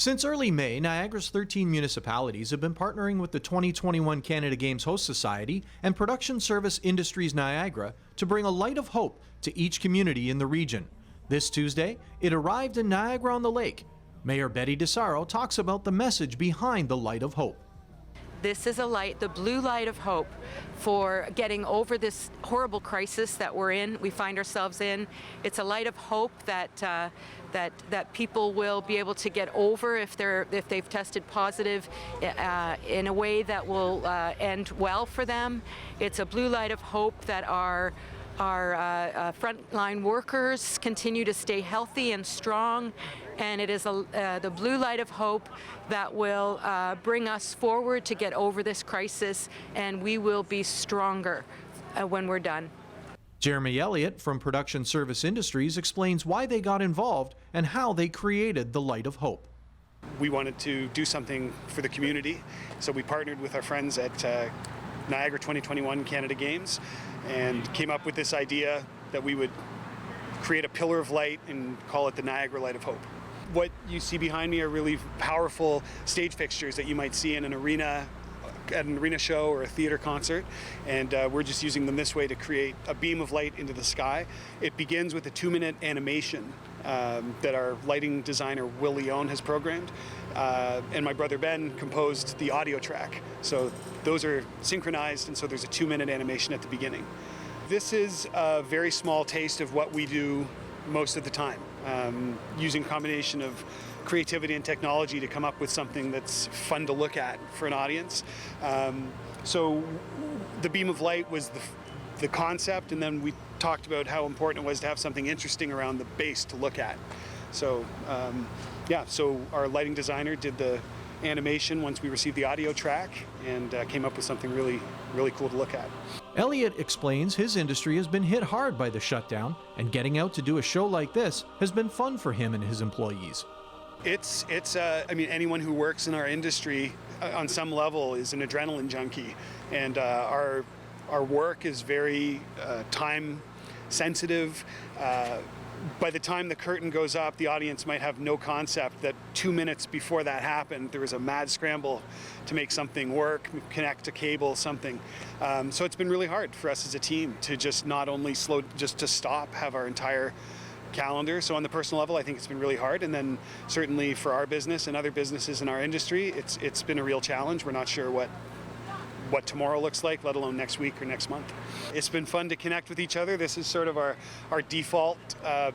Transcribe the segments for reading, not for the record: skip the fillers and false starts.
Since early May, Niagara's 13 municipalities have been partnering with the 2021 Canada Games Host Society and Production Service Industries Niagara to bring a light of hope to each community in the region. This Tuesday, it arrived in Niagara-on-the-Lake. Mayor Betty DeSaro talks about the message behind the light of hope. This is a light, the blue light of hope for getting over this horrible crisis that we find ourselves in. It's a light of hope that people will be able to get over if they've tested positive in a way that will end well for them. It's a blue light of hope that our frontline workers continue to stay healthy and strong, and it is the blue light of hope that will bring us forward to get over this crisis, and we will be stronger when we're done. Jeremy Elliott from Production Service Industries explains why they got involved and how they created the light of hope. We wanted to do something for the community, so we partnered with our friends at Niagara 2021 Canada Games and came up with this idea that we would create a pillar of light and call it the Niagara Light of Hope. What you see behind me are really powerful stage fixtures that you might see in an arena, at an arena show or a theater concert, and we're just using them this way to create a beam of light into the sky. It begins with a 2-minute animation that our lighting designer Will Leone has programmed, and my brother Ben composed the audio track. So those are synchronized, and so there's a 2-minute animation at the beginning. This is a very small taste of what we do most of the time, using a combination of creativity and technology to come up with something that's fun to look at for an audience. So the beam of light was the concept, and then we talked about how important it was to have something interesting around the base to look at. So so our lighting designer did the animation once we received the audio track and came up with something really, really cool to look at. Elliott explains his industry has been hit hard by the shutdown, and getting out to do a show like this has been fun for him and his employees. I mean, anyone who works in our industry on some level is an adrenaline junkie, and our work is very time sensitive. By the time the curtain goes up, the audience might have no concept that 2 minutes before that happened, there was a mad scramble to make something work, connect a cable, something. So it's been really hard for us as a team to just not only just to stop, have our entire calendar. So on the personal level, I think it's been really hard, and then certainly for our business and other businesses in our industry, it's been a real challenge. We're not sure what tomorrow looks like, let alone next week or next month. It's been fun to connect with each other. This is sort of our default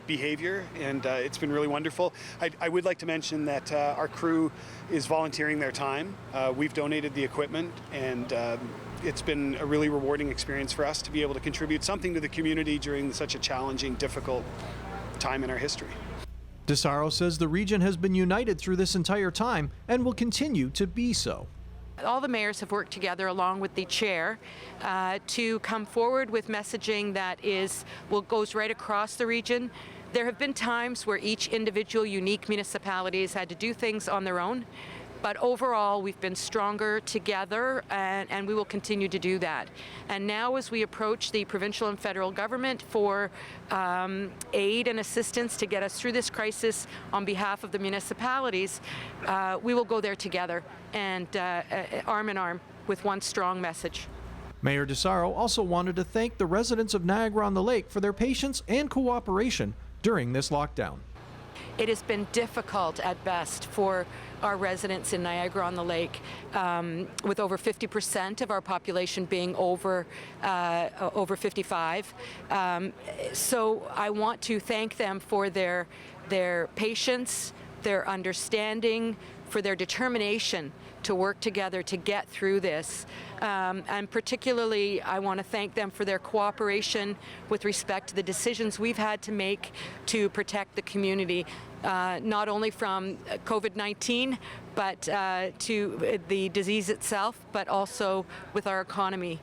behavior, and it's been really wonderful. I would like to mention that our crew is volunteering their time. We've donated the equipment, and it's been a really rewarding experience for us to be able to contribute something to the community during such a challenging, difficult time in our history. DeSaro says the region has been united through this entire time and will continue to be so. All the mayors have worked together along with the chair to come forward with messaging that goes right across the region. There have been times where each individual unique municipalities had to do things on their own, but overall we've been stronger together, and we will continue to do that. And now as we approach the provincial and federal government for aid and assistance to get us through this crisis on behalf of the municipalities, we will go there together and arm in arm with one strong message. Mayor DeSaro also wanted to thank the residents of Niagara-on-the-Lake for their patience and cooperation during this lockdown. It has been difficult at best for our residents in Niagara-on-the-Lake, with over 50% of our population being over 55. So I want to thank them for their patience, their understanding, for their determination to work together to get through this. And particularly, I want to thank them for their cooperation with respect to the decisions we've had to make to protect the community, not only from COVID-19, but to the disease itself, but also with our economy.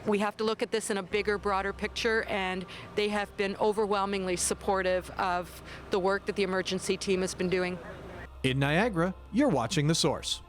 We have to look at this in a bigger, broader picture, and they have been overwhelmingly supportive of the work that the emergency team has been doing. In Niagara, you're watching The Source.